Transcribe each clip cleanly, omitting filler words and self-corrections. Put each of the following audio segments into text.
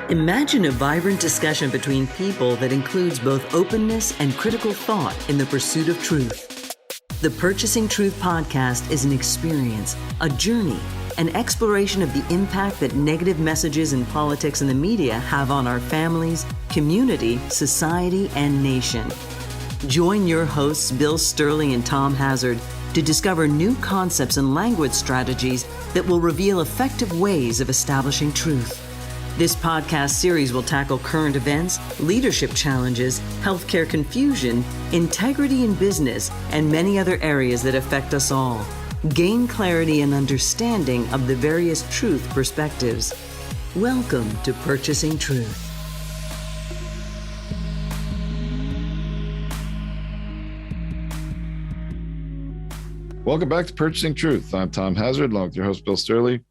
Imagine a vibrant discussion between people that includes both openness and critical thought in the pursuit of truth. The Purchasing Truth podcast is an experience, a journey, an exploration of the impact that negative messages in politics and the media have on our families, community, society, and nation. Join your hosts, Bill Stierle and Tom Hazard, to discover new concepts and language strategies that will reveal effective ways of establishing truth. This podcast series will tackle current events, leadership challenges, healthcare confusion, integrity in business, and many other areas that affect us all. Gain clarity and understanding of the various truth perspectives. Welcome to Purchasing Truth. Welcome back to Purchasing Truth. I'm Tom Hazard, along with your host, Bill Stierle.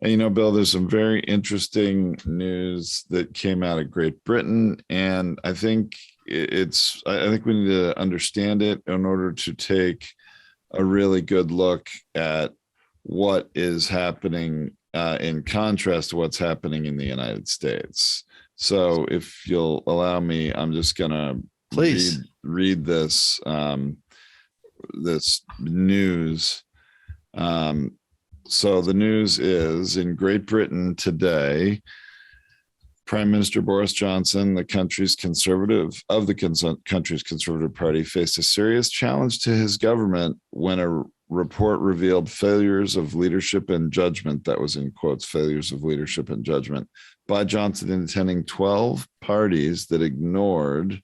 And you know, Bill, there's some very interesting news that came out of Great Britain, and I think we need to understand it in order to take a really good look at what is happening in contrast to what's happening in the United States. So, if you'll allow me, I'm just gonna read this this news. So the news is, in Great Britain today, Prime Minister Boris Johnson, the country's conservative party, faced a serious challenge to his government when a report revealed failures of leadership and judgment, that was in quotes, failures of leadership and judgment, by Johnson in attending 12 parties that ignored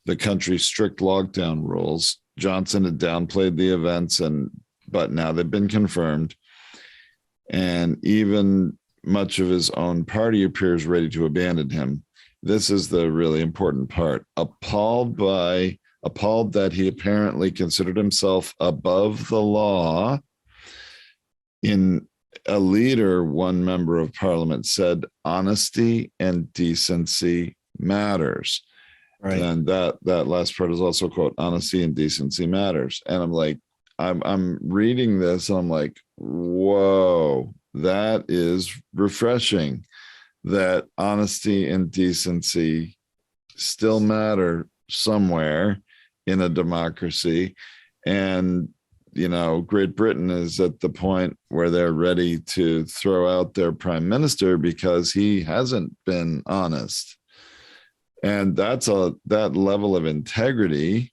the country's strict lockdown rules. Johnson had downplayed the events, but now they've been confirmed. And even much of his own party appears ready to abandon him. This is the really important part. Appalled that he apparently considered himself above the law. In a leader, one member of parliament said, honesty and decency matters. Right. And that last part is also, quote, honesty and decency matters. And I'm like, I'm reading this and I'm like, whoa, that is refreshing, that honesty and decency still matter somewhere in a democracy. And, you know, Great Britain is at the point where they're ready to throw out their prime minister because he hasn't been honest. And that level of integrity,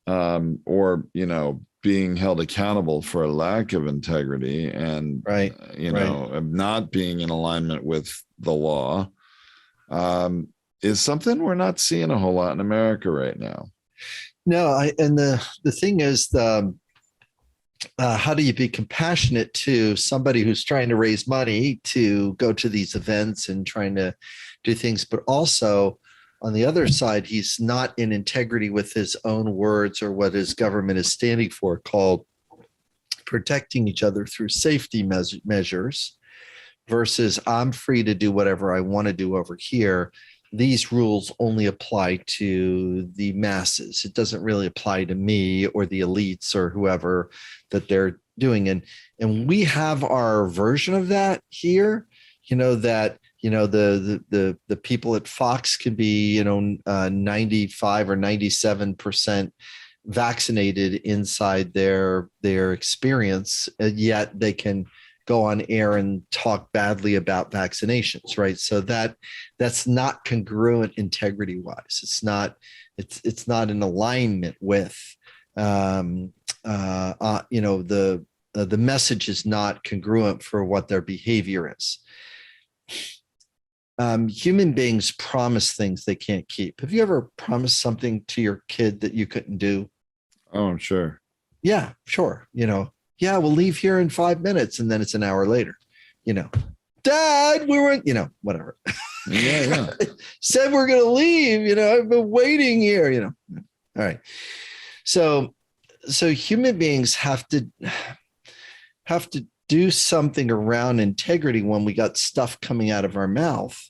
or, you know, being held accountable for a lack of integrity and, not being in alignment with the law, is something we're not seeing a whole lot in America right now. No, and the thing is, how do you be compassionate to somebody who's trying to raise money to go to these events and trying to do things, but also on the other side, he's not in integrity with his own words or what his government is standing for, called protecting each other through safety measures, versus I'm free to do whatever I want to do over here. These rules only apply to the masses. It doesn't really apply to me or the elites or whoever that they're doing. And we have our version of that here, the people at Fox can be, 95 or 97% vaccinated inside their experience, yet they can go on air and talk badly about vaccinations, right? So that's not congruent integrity wise. It's not in alignment with, the message is not congruent for what their behavior is. Human beings promise things they can't keep. Have you ever promised something to your kid that you couldn't do? Oh, I'm sure. Yeah, sure. We'll leave here in 5 minutes. And then it's an hour later, Dad, we weren't, whatever. Yeah. Said we're going to leave, I've been waiting here, All right. So human beings have to do something around integrity when we got stuff coming out of our mouth.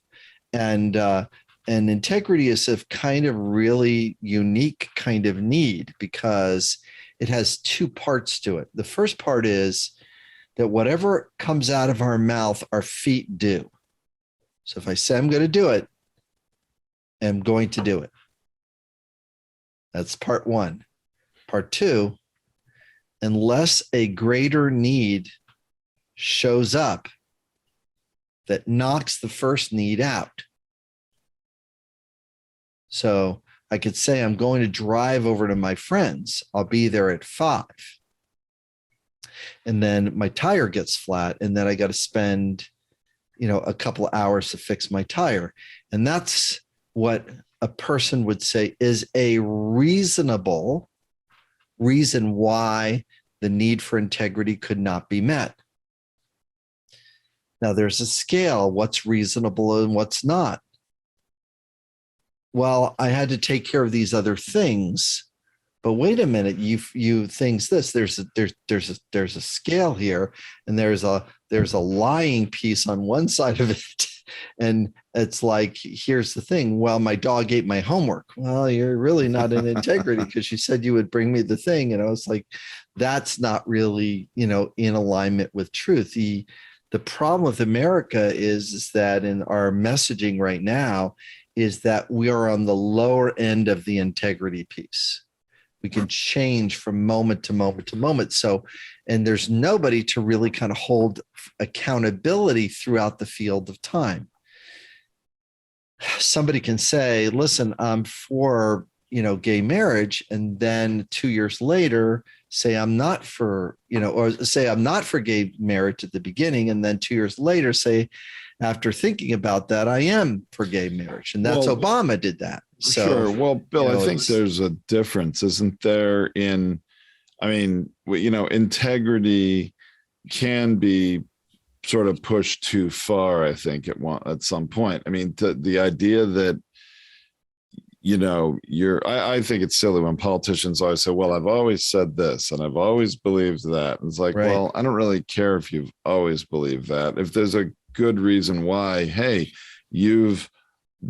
And integrity is a kind of really unique kind of need because it has two parts to it. The first part is that whatever comes out of our mouth, our feet do. So if I say I'm going to do it, I'm going to do it. That's part one. Part two, unless a greater need shows up that knocks the first need out. So I could say I'm going to drive over to my friend's. I'll be there at 5. And then my tire gets flat, and then I got to spend, a couple of hours to fix my tire. And that's what a person would say is a reasonable reason why the need for integrity could not be met. Now, there's a scale, what's reasonable and what's not. Well, I had to take care of these other things, but wait a minute, you things this, there's a scale here, and there's a lying piece on one side of it. And it's like, here's the thing. Well, my dog ate my homework. Well, you're really not in integrity because you said you would bring me the thing. And I was like, that's not really, in alignment with truth. The problem with America is that in our messaging right now is that we are on the lower end of the integrity piece. We can change from moment to moment to moment. So, and there's nobody to really kind of hold accountability throughout the field of time. Somebody can say, listen, I'm for, gay marriage. And then 2 years later, say I'm not for, or say I'm not for gay marriage at the beginning. And then 2 years later, say, after thinking about that, I am for gay marriage. And that's Obama did that. So, sure. Well, Bill, I think there's a difference, isn't there? Integrity can be sort of pushed too far, I think, at some point. I mean, the idea that, I think it's silly when politicians always say, well, I've always said this and I've always believed that. And it's like, right. Well, I don't really care if you've always believed that. If there's a good reason why, hey, you've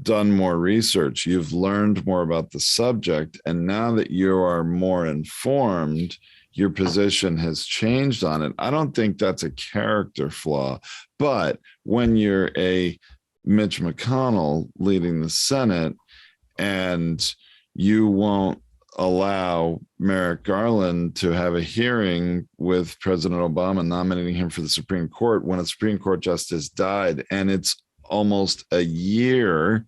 done more research, you've learned more about the subject, and now that you are more informed, your position has changed on it. I don't think that's a character flaw. But when you're a Mitch McConnell leading the Senate and you won't allow Merrick Garland to have a hearing with President Obama nominating him for the Supreme Court when a Supreme Court justice died, and it's almost a year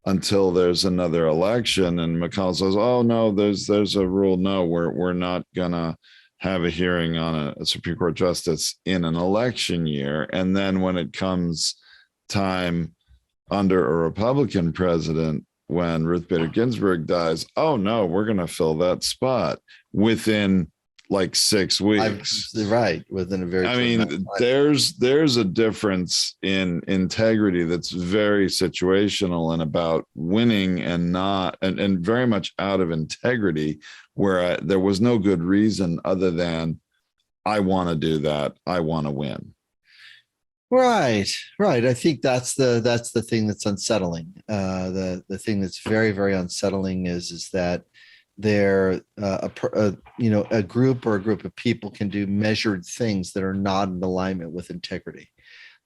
until there's another election, and McConnell says, oh no, there's a rule, no, we're not gonna have a hearing on a Supreme Court justice in an election year. And then when it comes time under a Republican president, when Ruth Bader Ginsburg dies, oh no, we're going to fill that spot within like 6 weeks. Right. Within a very, there's a difference in integrity that's very situational and about winning and not, and very much out of integrity, where there was no good reason other than I want to do that. I want to win. Right. I think that's the thing that's unsettling. The thing that's very, very unsettling is that there a group of people can do measured things that are not in alignment with integrity.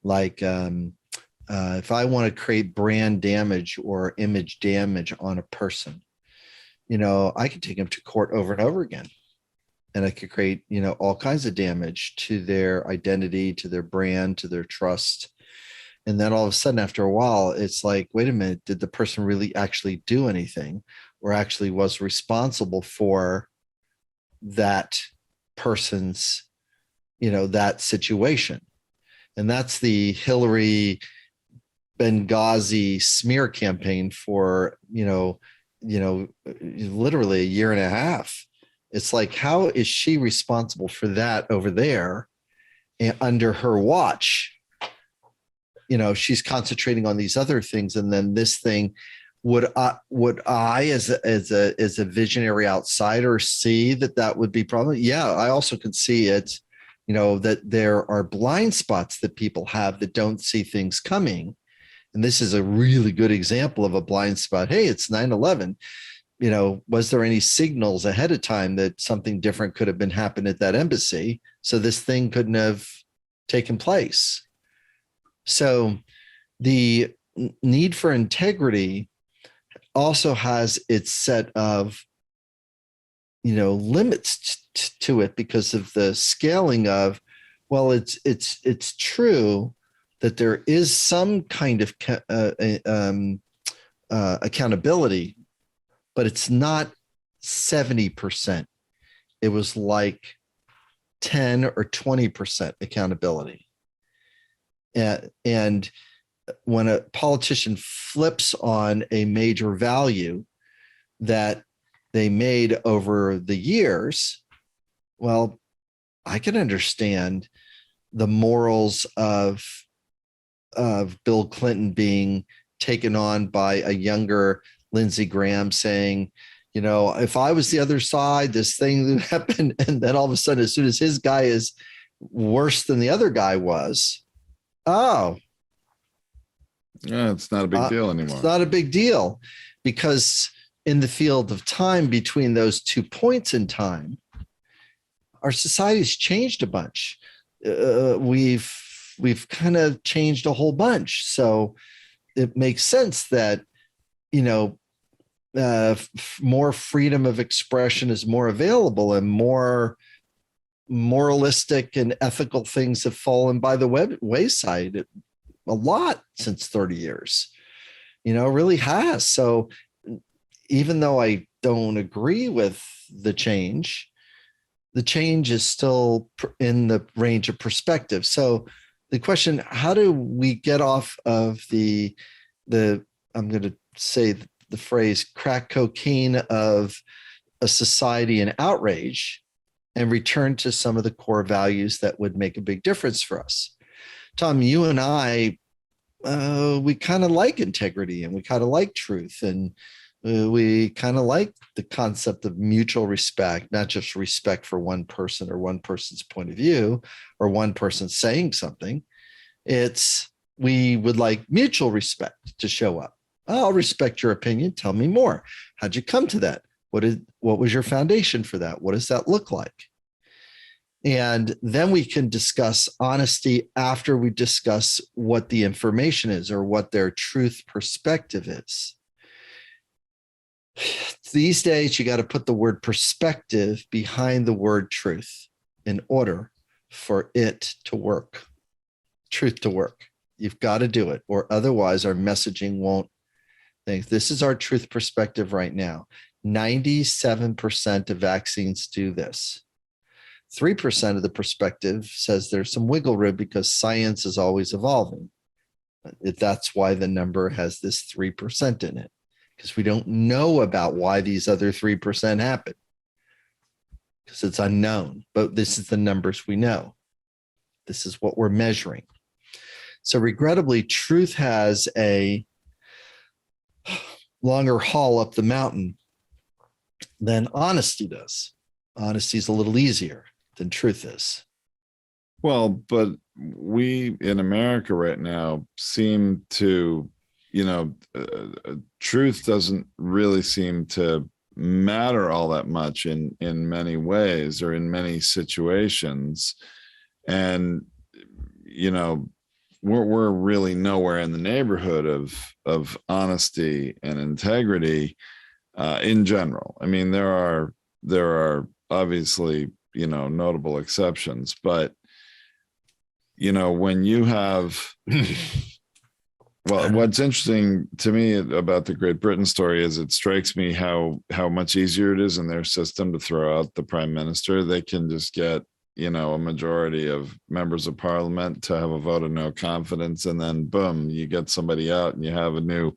Like if I want to create brand damage or image damage on a person, I can take them to court over and over again. And I could create, all kinds of damage to their identity, to their brand, to their trust. And then all of a sudden, after a while, it's like, wait a minute, did the person really actually do anything, or actually was responsible for that person's, that situation? And that's the Hillary Benghazi smear campaign for, literally a year and a half. It's like, how is she responsible for that over there and under her watch? She's concentrating on these other things. And then this thing, would I as a visionary outsider see that would be problem? Yeah, I also could see it, that there are blind spots that people have that don't see things coming. And this is a really good example of a blind spot. Hey, it's 9/11. Was there any signals ahead of time that something different could have been happening at that embassy? So this thing couldn't have taken place. So the need for integrity also has its set of, limits to it because of the scaling of, well, it's true that there is some kind of accountability, but it's not 70%. It was like 10 or 20% accountability. And when a politician flips on a major value that they made over the years, well, I can understand the morals of Bill Clinton being taken on by a younger Lindsey Graham saying, if I was the other side, this thing would happen. And then all of a sudden, as soon as his guy is worse than the other guy was, oh, yeah, it's not a big deal anymore. It's not a big deal because in the field of time between those 2 points in time, our society's changed a bunch. We've kind of changed a whole bunch. So it makes sense that, more freedom of expression is more available and more moralistic and ethical things have fallen by the wayside a lot since 30 years, really has. So even though I don't agree with the change is still in the range of perspective. So the question, how do we get off of the I'm going to say the phrase crack cocaine of a society and outrage and return to some of the core values that would make a big difference for us? Tom, you and I, we kind of like integrity and we kind of like truth, and we kind of like the concept of mutual respect, not just respect for one person or one person's point of view or one person saying something. We would like mutual respect to show up. I'll respect your opinion. Tell me more. How'd you come to that? What was your foundation for that? What does that look like? And then we can discuss honesty after we discuss what the information is or what their truth perspective is. These days, you got to put the word perspective behind the word truth in order for it to work, truth to work. You've got to do it, or otherwise our messaging won't think. This is our truth perspective right now. 97% of vaccines do this. 3% of the perspective says there's some wiggle room because science is always evolving. That's why the number has this 3% in it, because we don't know about why these other 3% happen, because it's unknown. But this is the numbers we know. This is what we're measuring. So regrettably, truth has a longer haul up the mountain than honesty does. Honesty is a little easier than truth is. Well, but we in America right now seem to, truth doesn't really seem to matter all that much in many ways or in many situations. And, we're really nowhere in the neighborhood of honesty and integrity in general. I mean, there are obviously, notable exceptions, but, when you have, well, what's interesting to me about the Great Britain story is it strikes me how much easier it is in their system to throw out the prime minister. They can just get, a majority of members of parliament to have a vote of no confidence, and then boom, you get somebody out and you have a new,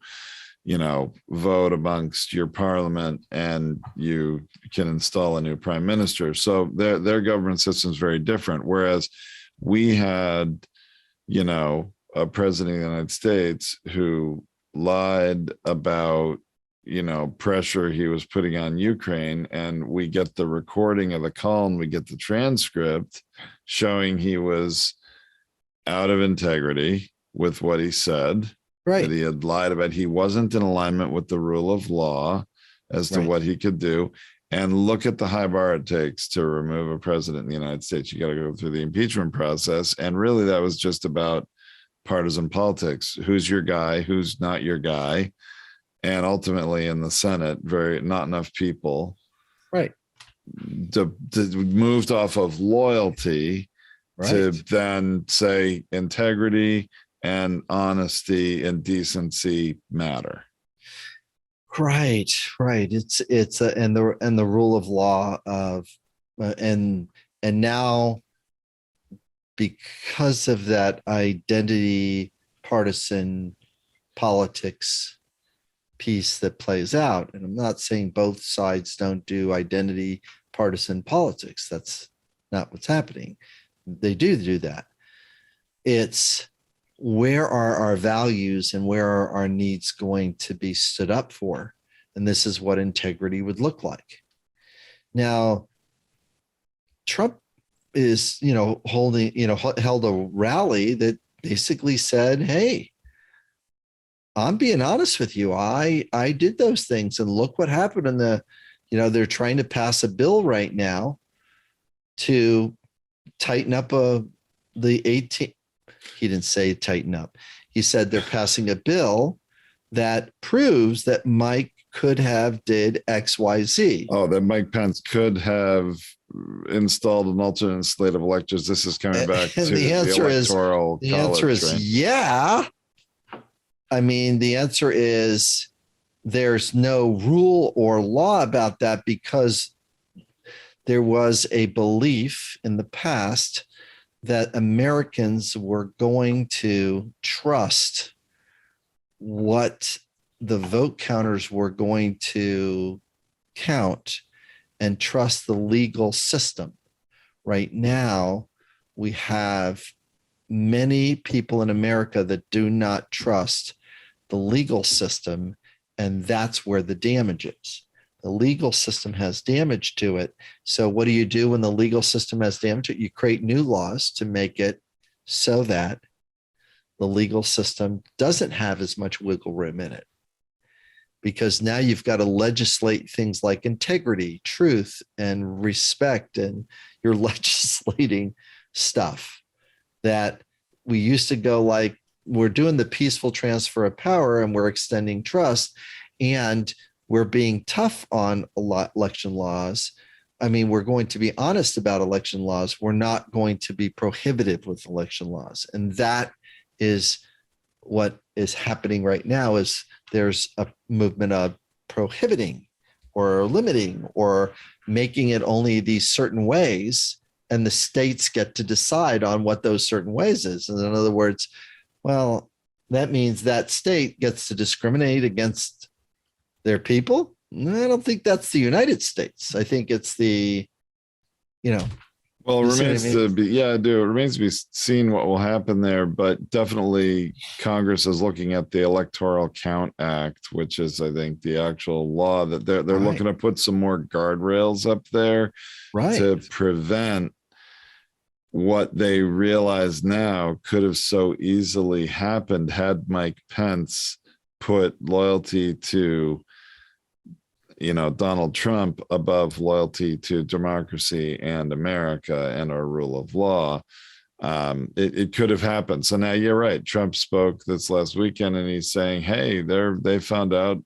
vote amongst your parliament and you can install a new prime minister. So their government system is very different. Whereas we had, a president of the United States who lied about, pressure he was putting on Ukraine, and we get the recording of the call and we get the transcript showing he was out of integrity with what he said. Right. That he had lied about. He wasn't in alignment with the rule of law as to what he could do. And look at the high bar it takes to remove a president in the United States. You got to go through the impeachment process. And really, that was just about partisan politics. Who's your guy? Who's not your guy? And ultimately, in the Senate, not enough people, right, moved off of loyalty to then say integrity and honesty and decency matter. Right. It's and the rule of law of and now, because of that identity partisan politics piece that plays out, and I'm not saying both sides don't do identity partisan politics. That's not what's happening. They do that. It's where are our values and where are our needs going to be stood up for? And this is what integrity would look like. Now, Trump is, held a rally that basically said, hey, I'm being honest with you. I did those things, and look what happened in they're trying to pass a bill right now to tighten up the 18. He didn't say tighten up. He said they're passing a bill that proves that Mike could have did X, Y, Z. Oh, that Mike Pence could have installed an alternate slate of electors. This is coming back to the electoral college. The answer is yeah. I mean, the answer is there's no rule or law about that, because there was a belief in the past that Americans were going to trust what the vote counters were going to count and trust the legal system. Right now, we have many people in America that do not trust the legal system, and that's where the damage is. The legal system has damage to it. So what do you do when the legal system has damage to it? You create new laws to make it so that the legal system doesn't have as much wiggle room in it. Because now you've got to legislate things like integrity, truth, and respect, and you're legislating stuff that we used to go like, we're doing the peaceful transfer of power and we're extending trust, and we're being tough on election laws. I mean, we're going to be honest about election laws. We're not going to be prohibitive with election laws. And that is what is happening right now. Is there's a movement of prohibiting or limiting or making it only these certain ways, and the states get to decide on what those certain ways is. And in other words, well, that means that state gets to discriminate against their people. I don't think that's the United States. I think it's the, Well, it remains to be, It remains to be seen what will happen there, but definitely Congress is looking at the Electoral Count Act, which is, I think, the actual law that they're looking to put some more guardrails up there to prevent what they realize now could have so easily happened had Mike Pence put loyalty to Donald Trump above loyalty to democracy and America and our rule of law. It could have happened. So now you're right. Trump spoke this last weekend and he's saying, hey, they found out,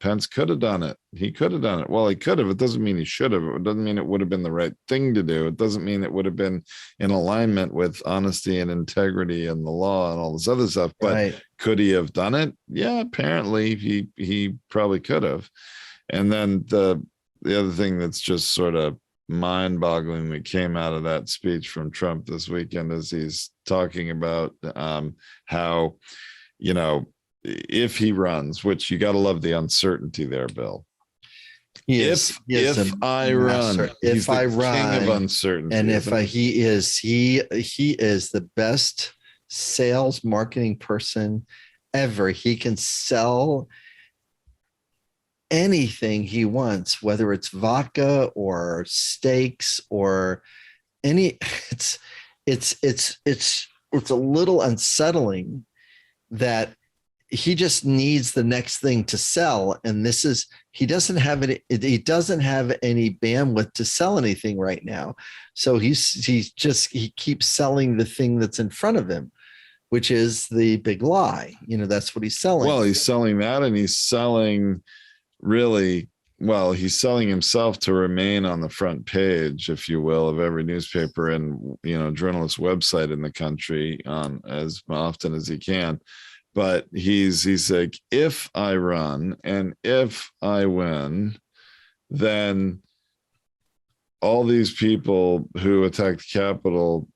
Pence could have done it. He could have done it. Well, he could have. It doesn't mean he should have. It doesn't mean it would have been the right thing to do. It doesn't mean it would have been in alignment with honesty and integrity and the law and all this other stuff. But could he have done it? Yeah, apparently he probably could have. And then the other thing that's just sort of mind-boggling that came out of that speech from Trump this weekend is he's talking about how, if he runs, which you got to love the uncertainty there, Bill. If I run, he's the king of uncertainty. And he is the best sales marketing person ever. He can sell anything he wants, whether it's vodka or steaks or any. It's a little unsettling that he just needs the next thing to sell. And he doesn't have any bandwidth to sell anything right now. So he keeps selling the thing that's in front of him, which is the big lie. That's what he's selling. Well, he's selling that, and he's selling he's selling himself to remain on the front page, if you will, of every newspaper and, journalist website in the country as often as he can. But he's like, if I run and if I win, then all these people who attacked the Capitol,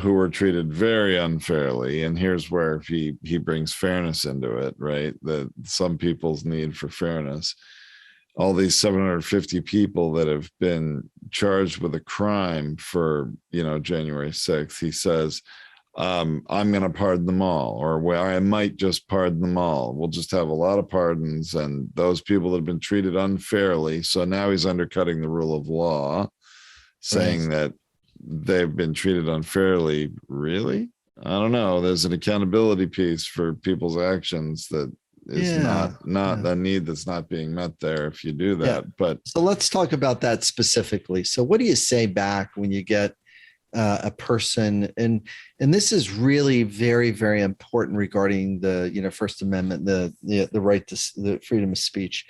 who were treated very unfairly, and here's where he brings fairness into it, right? That some people's need for fairness. All these 750 people that have been charged with a crime for, January 6th, he says, I'm going to pardon them all, or I might just pardon them all. We'll just have a lot of pardons, and those people that have been treated unfairly. So now he's undercutting the rule of law, saying that they've been treated unfairly. Really? I don't know. There's an accountability piece for people's actions that is not a need that's not being met there if you do that. Yeah. But so let's talk about that specifically. So what do you say back when you get a person, and this is really very, very important regarding the First Amendment, the right to the freedom of speech.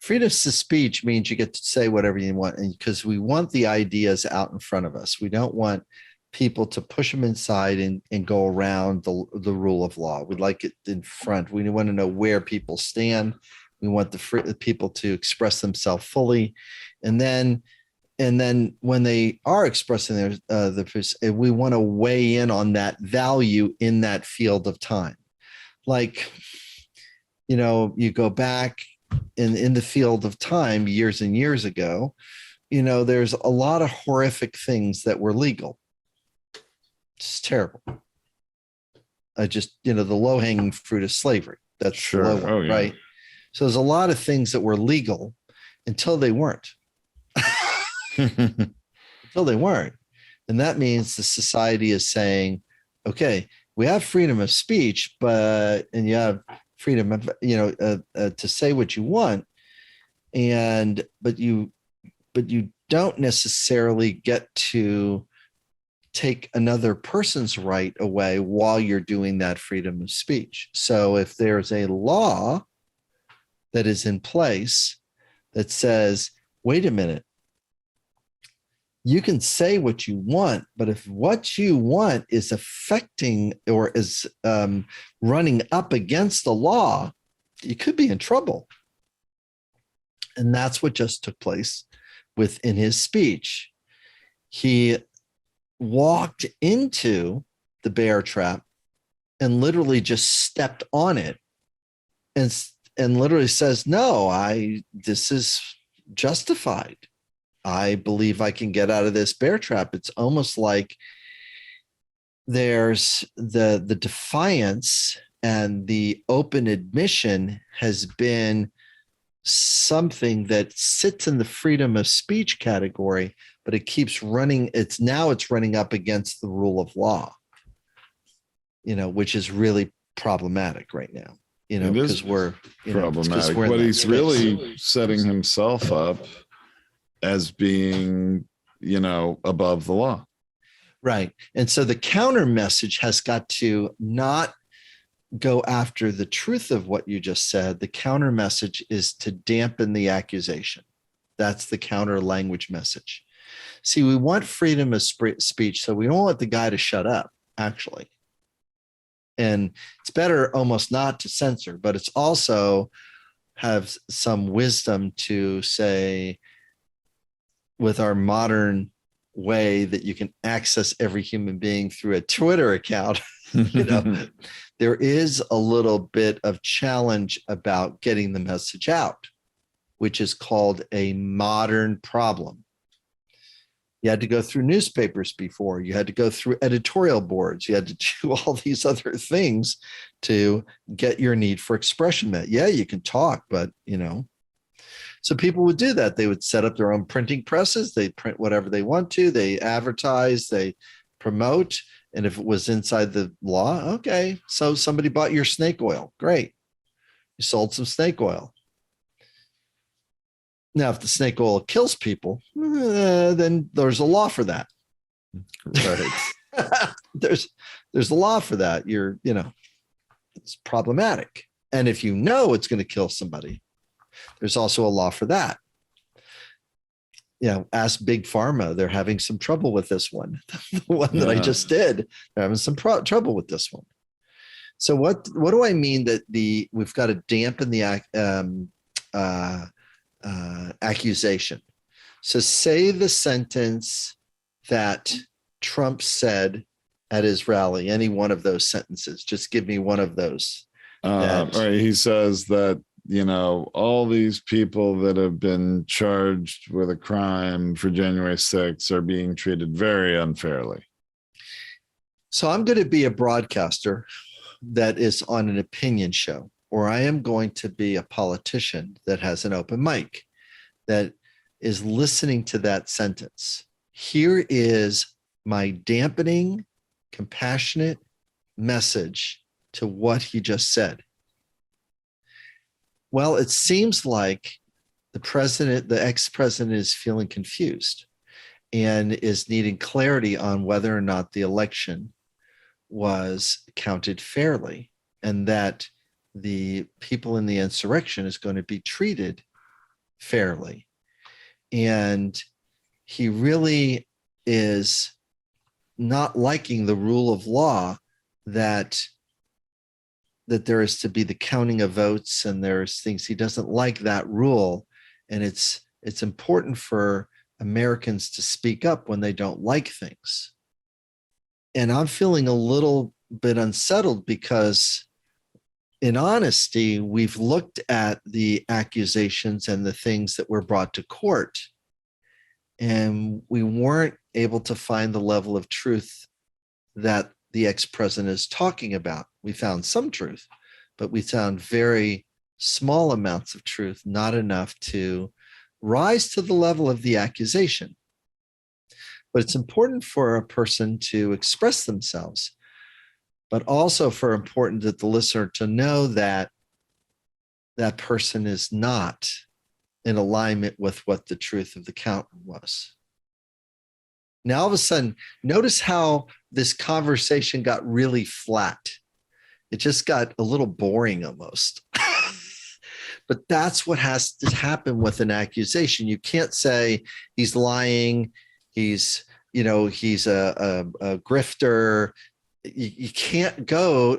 Freedom of speech means you get to say whatever you want, and because we want the ideas out in front of us. We don't want people to push them inside and go around the rule of law. We'd like it in front. We want to know where people stand. We want the people to express themselves fully, and then when they are expressing we want to weigh in on that value in that field of time. Like, you go back in the field of time years and years ago, there's a lot of horrific things that were legal. It's terrible. The low-hanging fruit of slavery. That's sure. Right? So there's a lot of things that were legal until they weren't. Until they weren't. And that means the society is saying, okay, we have freedom of speech, and you have freedom of, to say what you want. But you don't necessarily get to take another person's right away while you're doing that freedom of speech. So if there's a law that is in place that says, wait a minute, you can say what you want, but if what you want is affecting or is running up against the law, you could be in trouble. And that's what just took place within his speech. He walked into the bear trap and literally just stepped on it and literally says, no, this is justified. I believe I can get out of this bear trap. It's almost like there's the defiance and the open admission has been something that sits in the freedom of speech category, but it keeps running. It's running up against the rule of law, which is really problematic right now, because we're problematic. But he's really setting himself up as being, above the law. Right. And so the counter message has got to not go after the truth of what you just said. The counter message is to dampen the accusation. That's the counter language message. See, we want freedom of speech, so we don't want the guy to shut up, actually. And it's better almost not to censor, but it's also have some wisdom to say, with our modern way that you can access every human being through a Twitter account, there is a little bit of challenge about getting the message out, which is called a modern problem. You had to go through newspapers before. You had to go through editorial boards. You had to do all these other things to get your need for expression met. Yeah, you can talk, but, so people would do that. They would set up their own printing presses. They print whatever they want to. They advertise, they promote. And if it was inside the law, okay. So somebody bought your snake oil. Great. You sold some snake oil. Now, if the snake oil kills people, then there's a law for that. Right. there's a law for that. It's problematic. And if you know it's going to kill somebody, there's also a law for that. Ask Big Pharma. They're having some trouble with this one. The one that I just did, they're having some trouble with this one. So what do I mean that we've got to dampen the accusation? So say the sentence that Trump said at his rally, any one of those sentences. Just give me one of those. Right. He says that, all these people that have been charged with a crime for January 6th are being treated very unfairly. So I'm going to be a broadcaster that is on an opinion show, or I am going to be a politician that has an open mic that is listening to that sentence. Here is my dampening, compassionate message to what he just said. Well, it seems like the ex-president is feeling confused and is needing clarity on whether or not the election was counted fairly, and that the people in the insurrection is going to be treated fairly. And he really is not liking the rule of law that there is to be the counting of votes, and there's things he doesn't like that rule. And it's important for Americans to speak up when they don't like things. And I'm feeling a little bit unsettled because, in honesty, we've looked at the accusations and the things that were brought to court, and we weren't able to find the level of truth that the ex-president is talking about. We found some truth, but we found very small amounts of truth, not enough to rise to the level of the accusation. But it's important for a person to express themselves, but also important that the listener to know that that person is not in alignment with what the truth of the count was. Now, all of a sudden, notice how this conversation got really flat. It just got a little boring almost. But that's what has to happen with an accusation. You can't say he's lying, he's a grifter. You can't go,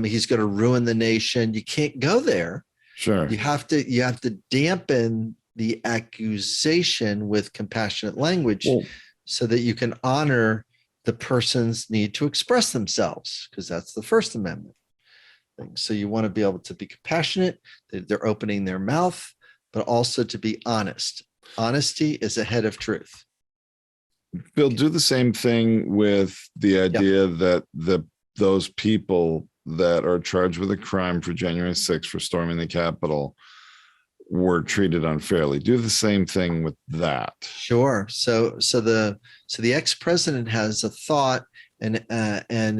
he's going to ruin the nation. You can't go there. Sure. You have to dampen the accusation with compassionate language. Well, so that you can honor the person's need to express themselves, because that's the First Amendment thing. So you want to be able to be compassionate, that they're opening their mouth, but also to be honest. Honesty is ahead of truth. Bill, do the same thing with the idea that those people that are charged with a crime for January 6th for storming the Capitol were treated unfairly. Do the same thing with that. Sure. So the ex-president has a thought and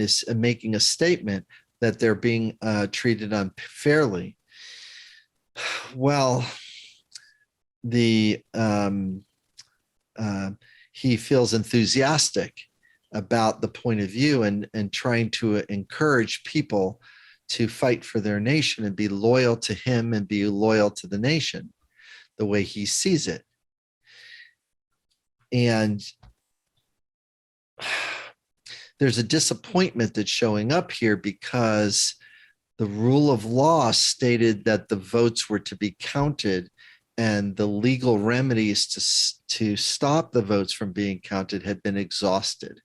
is making a statement that they're being treated unfairly. Well, he feels enthusiastic about the point of view and trying to encourage people to fight for their nation and be loyal to him and be loyal to the nation the way he sees it. And there's a disappointment that's showing up here because the rule of law stated that the votes were to be counted, and the legal remedies to stop the votes from being counted had been exhausted.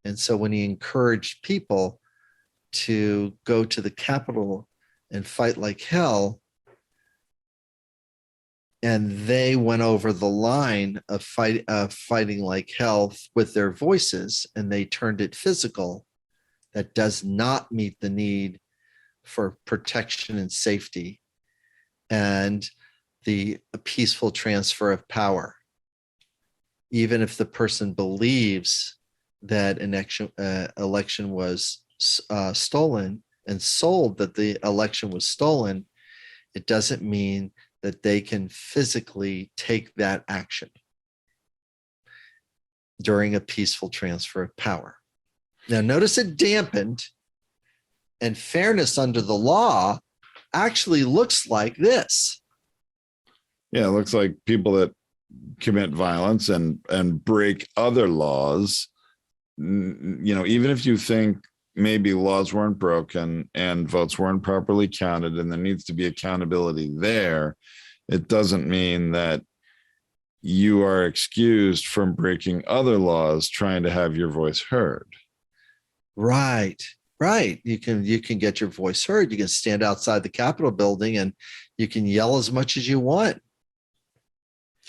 And so when he encouraged people to go to the Capitol and fight like hell, and they went over the line of fighting like hell with their voices, and they turned it physical, that does not meet the need for protection and safety and the peaceful transfer of power. Even if the person believes that an election was stolen and sold that the election was stolen, it doesn't mean that they can physically take that action during a peaceful transfer of power. Now, notice it dampened, and fairness under the law actually looks like this. Yeah, it looks like people that commit violence and break other laws, even if you think maybe laws weren't broken and votes weren't properly counted and there needs to be accountability there, it doesn't mean that you are excused from breaking other laws trying to have your voice heard. Right. You can get your voice heard. You can stand outside the Capitol building and you can yell as much as you want,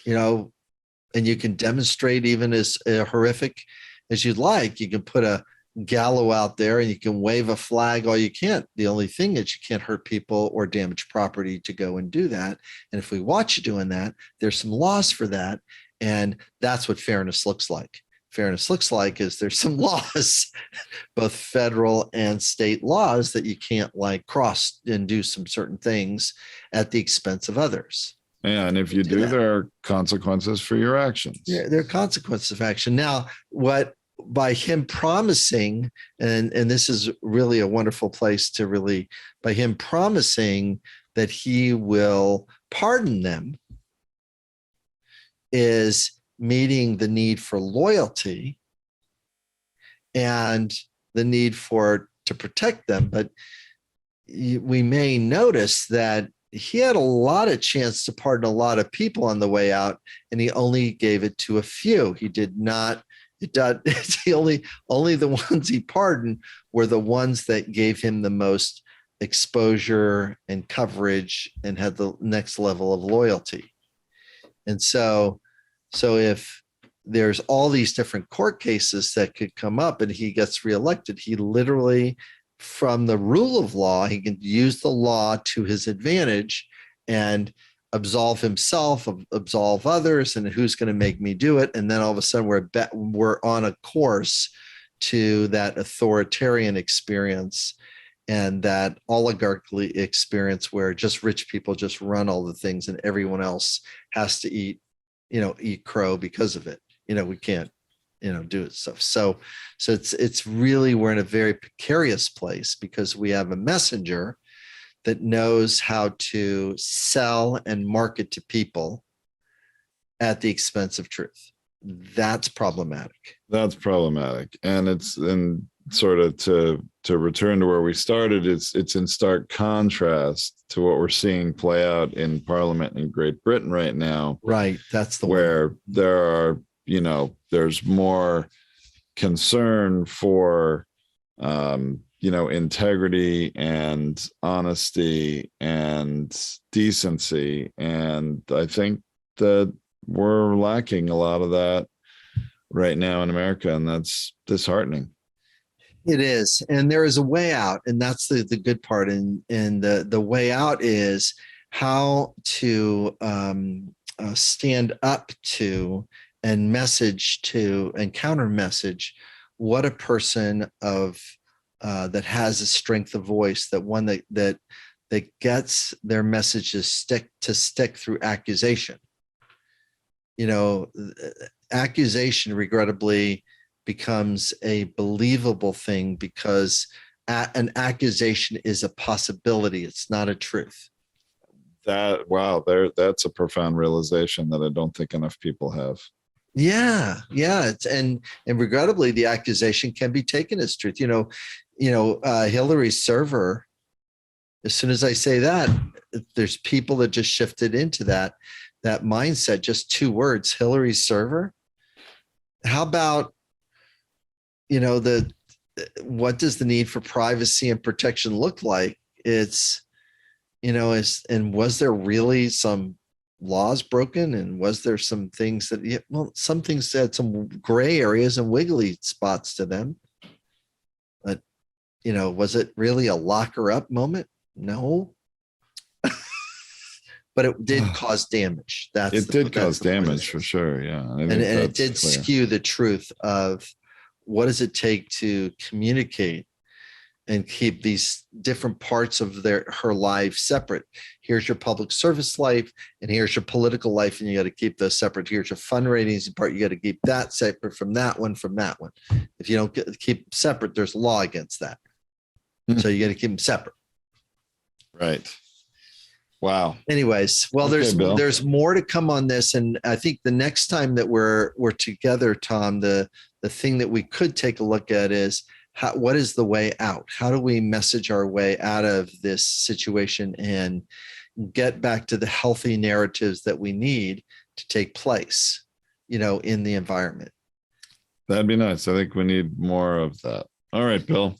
and you can demonstrate even as horrific as you'd like. You can put a gallows out there and you can wave a flag all you can't. The only thing is you can't hurt people or damage property to go and do that. And if we watch you doing that, there's some laws for that. And that's what fairness looks like. Fairness looks like is there's some laws, both federal and state laws, that you can't cross and do some certain things at the expense of others. And if you do, there are consequences for your actions. Yeah, there are consequences of action. Now, by him promising, and this is really a wonderful place to by him promising that he will pardon them, is meeting the need for loyalty and the need to protect them. But we may notice that he had a lot of chance to pardon a lot of people on the way out, and he only gave it to a few. He did not. Only the ones he pardoned were the ones that gave him the most exposure and coverage and had the next level of loyalty. And so if there's all these different court cases that could come up and he gets reelected, he literally, from the rule of law, he can use the law to his advantage and absolve himself, absolve others, and who's going to make me do it? And then all of a sudden we're on a course to that authoritarian experience and that oligarchy experience where just rich people just run all the things and everyone else has to eat crow because of it. We can't, do it stuff. So it's really, we're in a very precarious place because we have a messenger that knows how to sell and market to people at the expense of truth. That's problematic. And sort of to return to where we started, it's in stark contrast to what we're seeing play out in Parliament in Great Britain right now. Right. That's the where one. There are, there's more concern for, integrity and honesty and decency. And I think that we're lacking a lot of that right now in America, and that's disheartening. It is. And there is a way out, and that's the good part. And the way out is how to stand up to and message to and counter message what a person of that has a strength of voice, that one that gets their messages stick through accusation. Accusation regrettably becomes a believable thing because an accusation is a possibility. It's not a truth. That's a profound realization that I don't think enough people have. Yeah. And regrettably, the accusation can be taken as truth. Hillary's server. As soon as I say that, there's people that just shifted into that mindset. Just 2 words, Hillary's server. How about, what does the need for privacy and protection look like? It's, and was there really some laws broken? And was there some things some things had some gray areas and wiggly spots to them. But, was it really a lock her up moment? No. But it did cause damage. It did cause damage for sure. Yeah. And it did skew the truth of what does it take to communicate and keep these different parts of her life separate. Here's your public service life, and here's your political life, and you got to keep those separate. Here's your fundraising part. You got to keep that separate from that one, If you don't keep separate, there's law against that. So you got to keep them separate. Right. Wow. Anyways, well, there's more to come on this, and I think the next time that we're together, Tom, the thing that we could take a look at is what is the way out? How do we message our way out of this situation and get back to the healthy narratives that we need to take place, in the environment? That'd be nice. I think we need more of that. All right, Bill.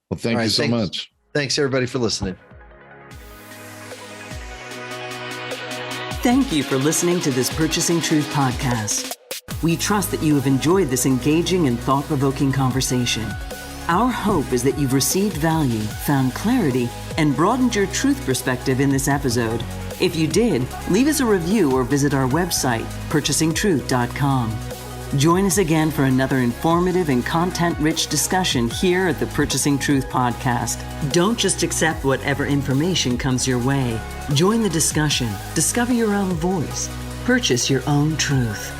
Well, thank you so much. Thanks, everybody, for listening. Thank you for listening to this Purchasing Truth podcast. We trust that you have enjoyed this engaging and thought-provoking conversation. Our hope is that you've received value, found clarity, and broadened your truth perspective in this episode. If you did, leave us a review or visit our website, purchasingtruth.com. Join us again for another informative and content-rich discussion here at the Purchasing Truth podcast. Don't just accept whatever information comes your way. Join the discussion. Discover your own voice. Purchase your own truth.